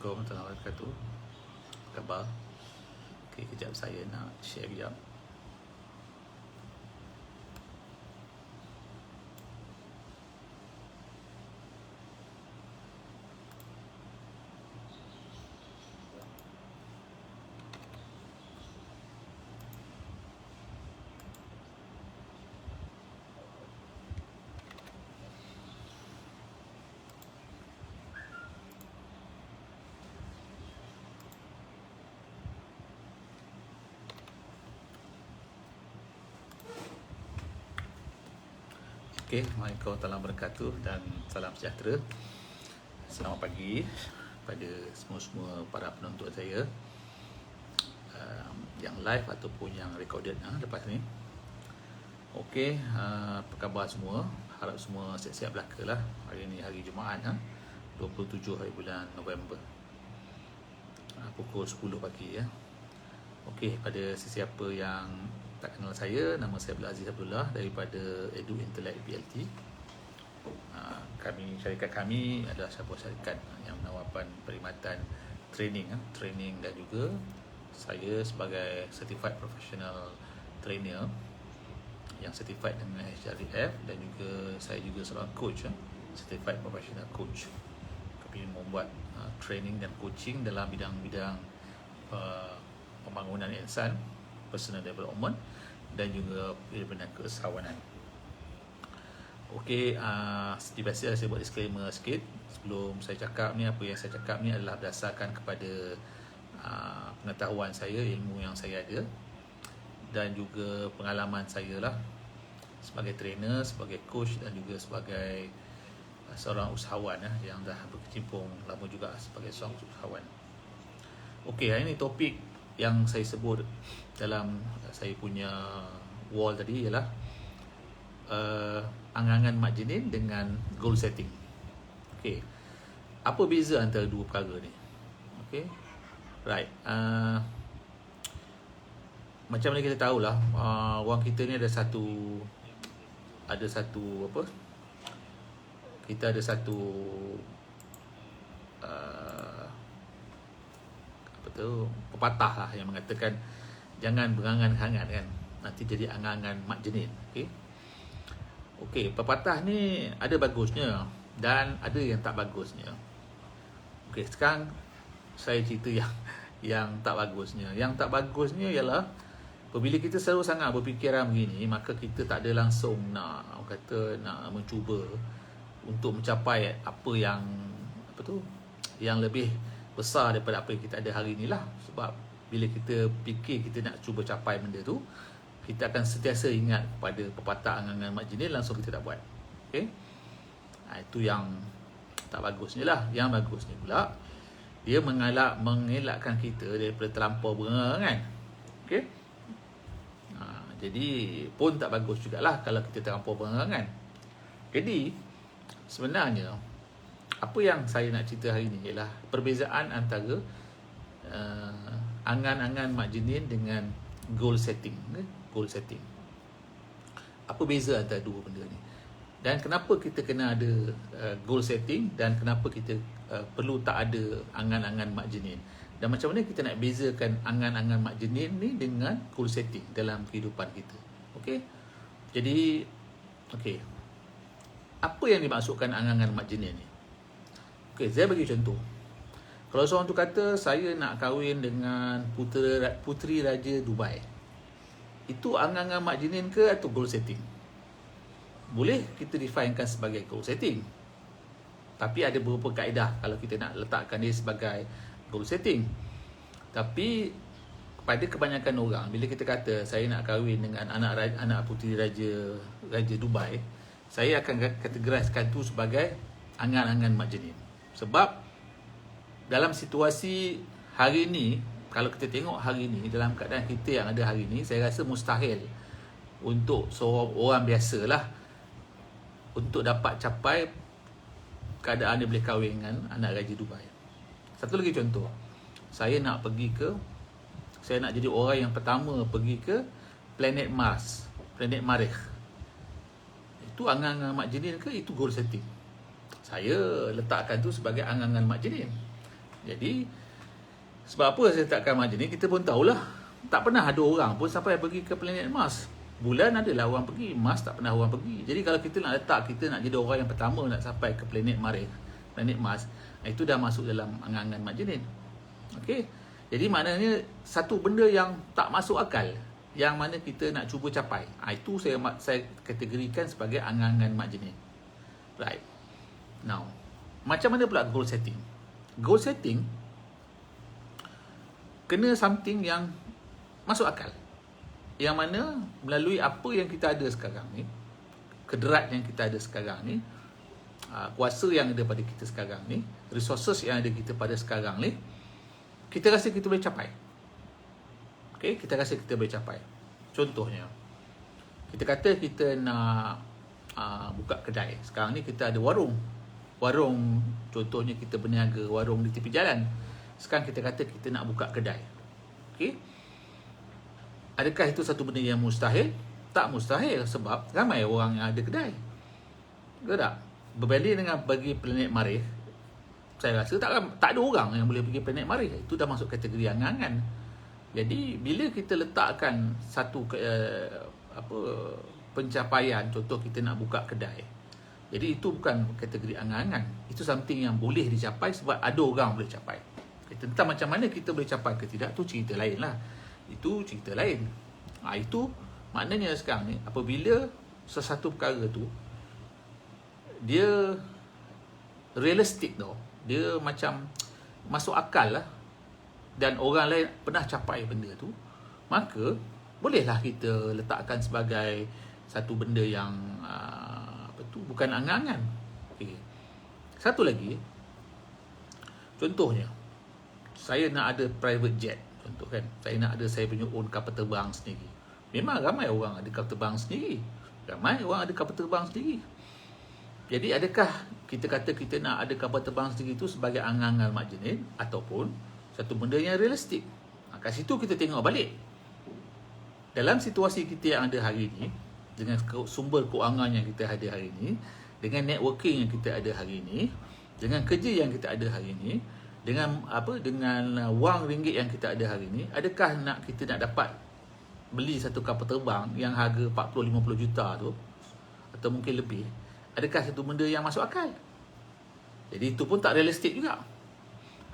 Assalamualaikum warahmatullahi wabarakatuh. Apa khabar? Okay, kejap saya nak share kejap. Okay, Assalamualaikum warahmatullahi wabarakatuh dan salam sejahtera. Selamat pagi pada semua-semua para penonton saya yang live ataupun yang recorded lepas ni. Okay, apa khabar semua? Harap semua siap-siap belaka lah. Hari ni hari Jumaat 27 hari bulan November, pukul 10 pagi ya. Okey, pada sesiapa yang tak kenal saya, nama saya Abdul Aziz Abdullah daripada Edu Intellect PLT. Syarikat kami adalah sebuah syarikat yang menawarkan perkhidmatan training dan juga saya sebagai certified professional trainer yang certified dengan HREF, dan juga saya juga seorang coach, certified professional coach. Kami membuat training dan coaching dalam bidang-bidang pembangunan insan, personal development dan juga bidang keusahawanan. Okey, seperti biasa saya buat disclaimer sikit sebelum saya cakap ni. Apa yang saya cakap ni adalah berdasarkan kepada pengetahuan saya, ilmu yang saya ada dan juga pengalaman saya lah sebagai trainer, sebagai coach dan juga sebagai seorang usahawan yang dah berkecimpung lama juga sebagai seorang usahawan. Okey, hari ni topik yang saya sebut dalam saya punya wall tadi ialah angan-angan mak jenin dengan goal setting. Okey, apa beza antara dua perkara ni? Okey, right. Macam mana kita tahulah, orang kita ni ada satu apa? Kita ada satu pepatah lah yang mengatakan jangan berangan-angan kan, nanti jadi angan-angan mak jenin. Okey, pepatah ni ada bagusnya dan ada yang tak bagusnya. Okey, sekarang saya cerita yang tak bagusnya. Yang tak bagusnya ialah apabila kita selalu sangat berfikiran begini, maka kita tak ada langsung nak mencuba untuk mencapai apa yang lebih besar daripada apa yang kita ada hari ni lah. Sebab bila kita fikir kita nak cuba capai benda tu, kita akan sentiasa ingat pada pepatah angan-angan mak jenin, langsung kita tak buat. Okey, itu yang tak bagusnya lah. Yang bagusnya pula, dia mengelakkan kita daripada terlampau berangan. Okey, jadi pun tak bagus jugalah kalau kita terlampau berangan. Jadi sebenarnya apa yang saya nak cerita hari ni ialah perbezaan antara angan-angan mak jenin dengan goal setting. Goal setting. Apa beza antara dua benda ni? Dan kenapa kita kena ada goal setting, dan kenapa kita perlu tak ada angan-angan mak jenin? Dan macam mana kita nak bezakan angan-angan mak jenin ni dengan goal setting dalam kehidupan kita? Okey. Jadi apa yang dimaksudkan angan-angan mak jenin ni? Okey, saya bagi contoh. Kalau seorang tu kata saya nak kahwin dengan puteri raja Dubai, itu angan-angan mak jenin ke atau goal setting? Boleh kita definekan sebagai goal setting, tapi ada beberapa kaedah kalau kita nak letakkan dia sebagai goal setting. Tapi kepada kebanyakan orang, bila kita kata saya nak kahwin dengan anak puteri raja Dubai, saya akan kategoriskan tu sebagai angan-angan mak jenin. Sebab dalam situasi hari ni, kalau kita tengok hari ni, dalam keadaan kita yang ada hari ni, saya rasa mustahil untuk seorang orang biasalah untuk dapat capai keadaan dia boleh kahwin dengan anak raja Dubai. Satu lagi contoh, saya nak jadi orang yang pertama pergi ke planet Mars, planet Marikh. Itu angan-angan mak jenin ke itu goal setting? Saya letakkan tu sebagai angan-angan mak jenin. Jadi sebab apa saya letakkan margin ni? Kita pun tahulah, tak pernah ada orang pun sampai pergi ke planet Mars. Bulan adalah orang pergi, Mars tak pernah orang pergi. Jadi kalau kita nak letak, kita nak jadi orang yang pertama nak sampai ke planet Mars, itu dah masuk dalam angan-angan margin. Okey. Jadi maknanya satu benda yang tak masuk akal, yang mana kita nak cuba capai, itu saya kategorikan sebagai angan-angan margin. Right. Now, macam mana pula goal setting? Goal setting kena something yang masuk akal. Yang mana melalui apa yang kita ada sekarang ni, kederat yang kita ada sekarang ni, kuasa yang ada pada kita sekarang ni, resources yang ada kita pada sekarang ni, kita rasa kita boleh capai. Okay, kita rasa kita boleh capai. Contohnya, kita kata kita nak buka kedai. Sekarang ni kita ada warung. Warung, contohnya kita berniaga warung di tepi jalan. Sekarang kita kata kita nak buka kedai. Okay. Adakah itu satu benda yang mustahil? Tak mustahil, sebab ramai orang yang ada kedai. Betul tak? Berbanding dengan bagi planet Marikh, saya rasa tak ada orang yang boleh pergi planet Marikh. Itu dah masuk kategori angan-angan. Jadi bila kita letakkan satu pencapaian, contoh kita nak buka kedai, jadi itu bukan kategori angan-angan. Itu something yang boleh dicapai sebab ada orang boleh capai. Tentang macam mana kita boleh capai ke tidak, tu cerita lain lah. Itu cerita lain. Itu maknanya sekarang ni, apabila sesuatu perkara tu dia realistik tau, dia macam masuk akal lah, dan orang lain pernah capai benda tu, maka bolehlah kita letakkan sebagai satu benda yang bukan angan-angan. Okay. Satu lagi, contohnya saya nak ada private jet. Contoh kan, saya nak ada saya punya own kapal terbang sendiri. Memang ramai orang ada kapal terbang sendiri. Ramai orang ada kapal terbang sendiri. Jadi adakah kita kata kita nak ada kapal terbang sendiri itu sebagai angan-angan margin, ataupun satu benda yang realistik? Kat situ kita tengok balik. Dalam situasi kita yang ada hari ini, dengan sumber kewangan yang kita ada hari ini, dengan networking yang kita ada hari ini, dengan kerja yang kita ada hari ini, dengan wang ringgit yang kita ada hari ini, adakah kita nak dapat beli satu kapal terbang yang harga 40-50 juta tu, atau mungkin lebih? Adakah satu benda yang masuk akal? Jadi itu pun tak realistik juga.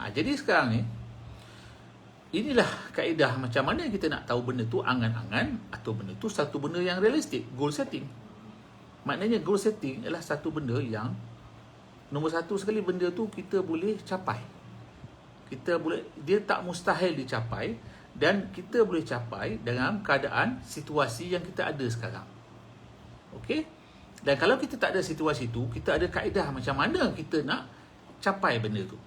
Jadi sekarang ni, inilah kaedah macam mana kita nak tahu benda tu angan-angan atau benda tu satu benda yang realistik. Goal setting. Maknanya goal setting adalah satu benda yang nombor satu sekali, benda tu kita boleh capai. Dia tak mustahil dicapai, dan kita boleh capai dalam keadaan situasi yang kita ada sekarang. Okey? Dan kalau kita tak ada situasi tu, kita ada kaedah macam mana kita nak capai benda tu.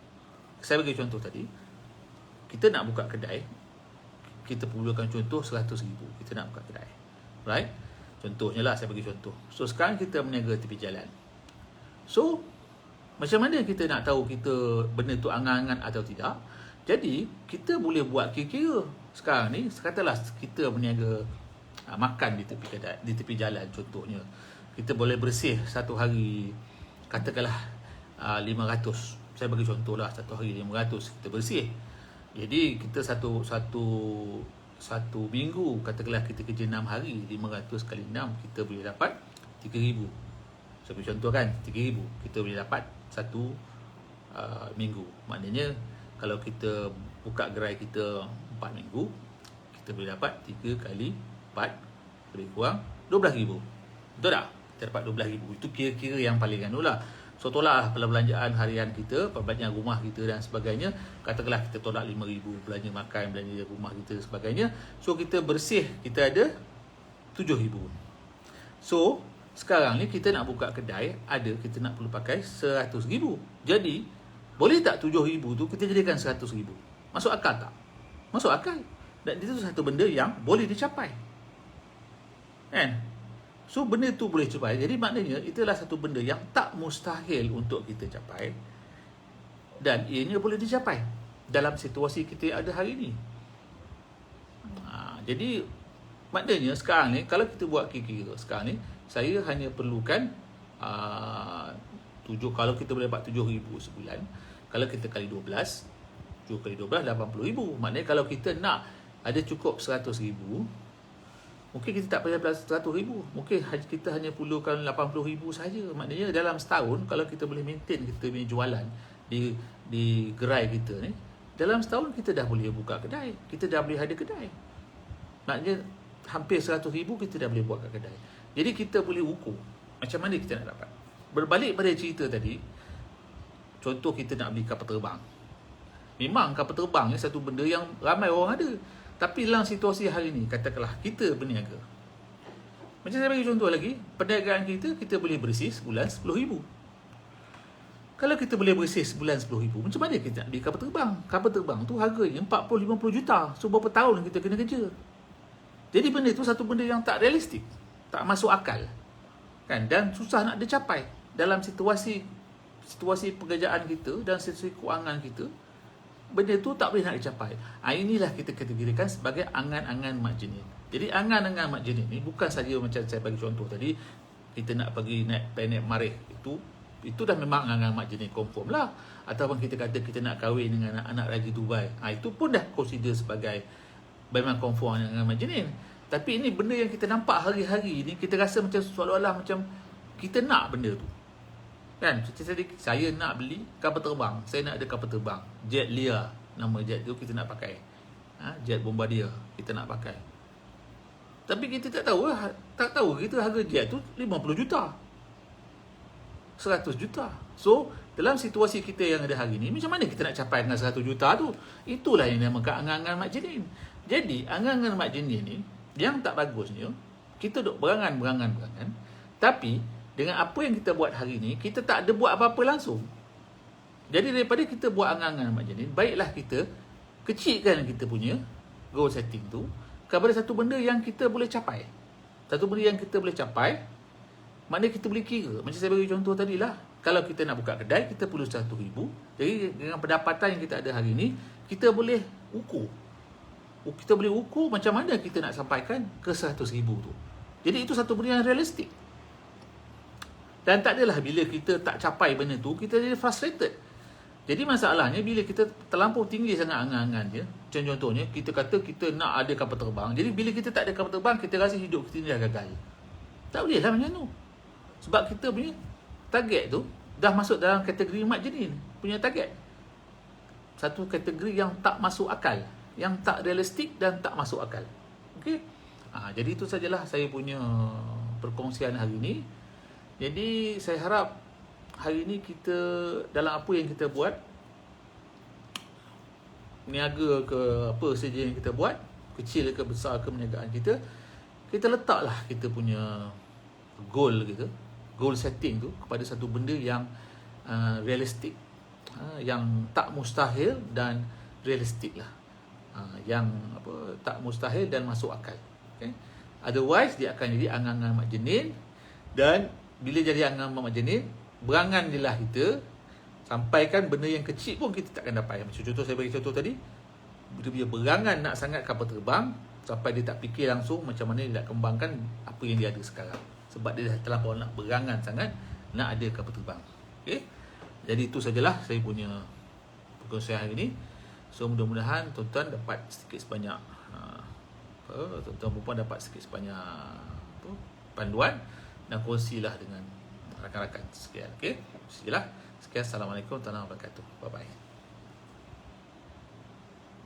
Saya bagi contoh tadi. Kita nak buka kedai, kita perlukan contoh 100,000. Kita nak buka kedai. Right? Contohnya lah, saya bagi contoh. So sekarang kita berniaga tepi jalan. So macam mana kita nak tahu kita benda tu angan-angan atau tidak? Jadi kita boleh buat kira-kira. Sekarang ni, katalah kita berniaga makan di tepi kedai, di tepi jalan contohnya. Kita boleh bersih satu hari, katakanlah 500. Saya bagi contoh lah, satu hari 500 kita bersih. Jadi kita satu minggu, katakanlah kita kerja 6 hari, 500 kali 6, kita boleh dapat 3,000. Saya beri contoh kan, 3,000 kita boleh dapat satu minggu. Maknanya kalau kita buka gerai kita 4 minggu, kita boleh dapat 3 kali 4 lebih kurang 12,000. Betul tak? Kita dapat 12,000. Itu kira-kira yang paling anu lah. So tolak perbelanjaan harian kita, perbelanjaan rumah kita dan sebagainya. Katakanlah kita tolak 5,000 belanja makan, belanja rumah kita dan sebagainya. So kita bersih, kita ada 7,000. So sekarang ni kita nak buka kedai, kita nak perlu pakai 100,000. Jadi boleh tak 7,000 tu kita jadikan 100,000? Masuk akal tak? Masuk akal. Dan itu satu benda yang boleh dicapai. Kan? So benda tu boleh capai. Jadi maknanya itulah satu benda yang tak mustahil untuk kita capai, dan ianya boleh dicapai dalam situasi kita ada hari ini. Jadi maknanya sekarang ni, kalau kita buat kira-kira sekarang ni, saya hanya perlukan 7, kalau kita boleh dapat 7,000 sebulan, kalau kita kali 12, 7 kali 12, 80,000. Maknanya kalau kita nak ada cukup 100,000, mungkin kita tak payah 100,000. Mungkin kita hanya perlukan 80,000 saja. Maknanya dalam setahun, kalau kita boleh maintain kita punya jualan di gerai kita ni, dalam setahun kita dah boleh buka kedai. Kita dah boleh ada kedai. Maknanya hampir 100,000 kita dah boleh buat kat kedai. Jadi kita boleh ukur macam mana kita nak dapat. Berbalik pada cerita tadi, contoh kita nak beli kapal terbang. Memang kapal terbang ni satu benda yang ramai orang ada. Tapi dalam situasi hari ni, katakanlah kita berniaga. Macam saya bagi contoh lagi, perniagaan kita boleh bersih sebulan 10,000. Kalau kita boleh bersih sebulan 10,000, macam mana kita nak beli kapal terbang? Kapal terbang tu harganya 40-50 juta. So berapa tahun kita kena kerja? Jadi benda tu satu benda yang tak realistik, tak masuk akal. Kan? Dan susah nak dicapai dalam situasi pekerjaan kita dan situasi kewangan kita. Benda tu tak boleh nak dicapai. Inilah kita kategorikan sebagai angan-angan mak jenin. Jadi angan-angan mak jenin ni bukan saja macam saya bagi contoh tadi, kita nak pergi naik planet Marikh, itu dah memang angan-angan mak jenin confirm lah. Ataupun kita kata kita nak kahwin dengan anak Raja Dubai, itu pun dah consider sebagai memang confirm angan-angan mak jenin. Tapi ini benda yang kita nampak hari-hari ni, kita rasa macam seolah-olah macam kita nak benda tu. Kan, saya nak beli kapal terbang, saya nak ada kapal terbang Jet Lear, nama jet tu kita nak pakai, jet Bombardier kita nak pakai. Tapi kita tak tahu kita harga jet tu 50 juta, 100 juta. So dalam situasi kita yang ada hari ni, macam mana kita nak capai dengan 100 juta tu? Itulah yang dinamakan angan-angan mak jenin. Jadi angan-angan mak jenin ni yang tak bagusnya, kita duk berangan, tapi dengan apa yang kita buat hari ni, kita tak ada buat apa-apa langsung. Jadi daripada kita buat angan-angan mak jenin, baiklah kita kecilkan kita punya goal setting tu kepada satu benda yang kita boleh capai. Satu benda yang kita boleh capai, maknanya kita boleh kira. Macam saya bagi contoh tadi lah, kalau kita nak buka kedai, kita perlu 100,000. Jadi dengan pendapatan yang kita ada hari ni, kita boleh ukur. Kita boleh ukur macam mana kita nak sampaikan ke 100,000 tu. Jadi itu satu benda yang realistik. Dan tak adalah bila kita tak capai benda tu, kita jadi frustrated. Jadi masalahnya bila kita terlampau tinggi sangat angan-angan dia. Macam contohnya, kita kata kita nak ada kapal terbang. Jadi bila kita tak ada kapal terbang, kita rasa hidup kita ni dah gagal. Tak boleh lah macam tu. Sebab kita punya target tu dah masuk dalam kategori mak jenin punya target. Satu kategori yang tak masuk akal, yang tak realistik dan tak masuk akal. Okey? Jadi itu sajalah saya punya perkongsian hari ini. Jadi saya harap hari ini kita dalam apa yang kita buat, niaga ke apa saja yang kita buat, kecil ke besar ke perniagaan kita, kita letaklah kita punya goal kita, goal setting tu kepada satu benda yang realistik, yang tak mustahil dan realistik lah, yang tak mustahil dan masuk akal. Okay? Otherwise dia akan jadi angan-angan mak jenin. Dan bila jadi angan-angan mak jenin, berangan je lah kita, sampaikan benda yang kecil pun kita takkan dapat. Macam contoh saya bagi contoh tadi, dia berangan nak sangat kapal terbang, sampai dia tak fikir langsung macam mana dia nak kembangkan apa yang dia ada sekarang. Sebab dia dah terlampau nak berangan sangat nak ada kapal terbang. Okay? Jadi itu sajalah saya punya perkongsian hari ini. So mudah-mudahan tuan-tuan dapat sedikit sebanyak tuan-tuan perempuan dapat sedikit sebanyak panduan, dan kongsilah dengan rakan-rakan. Sekian. Okay? Sekian. Assalamualaikum warahmatullahi wabarakatuh. Bye-bye.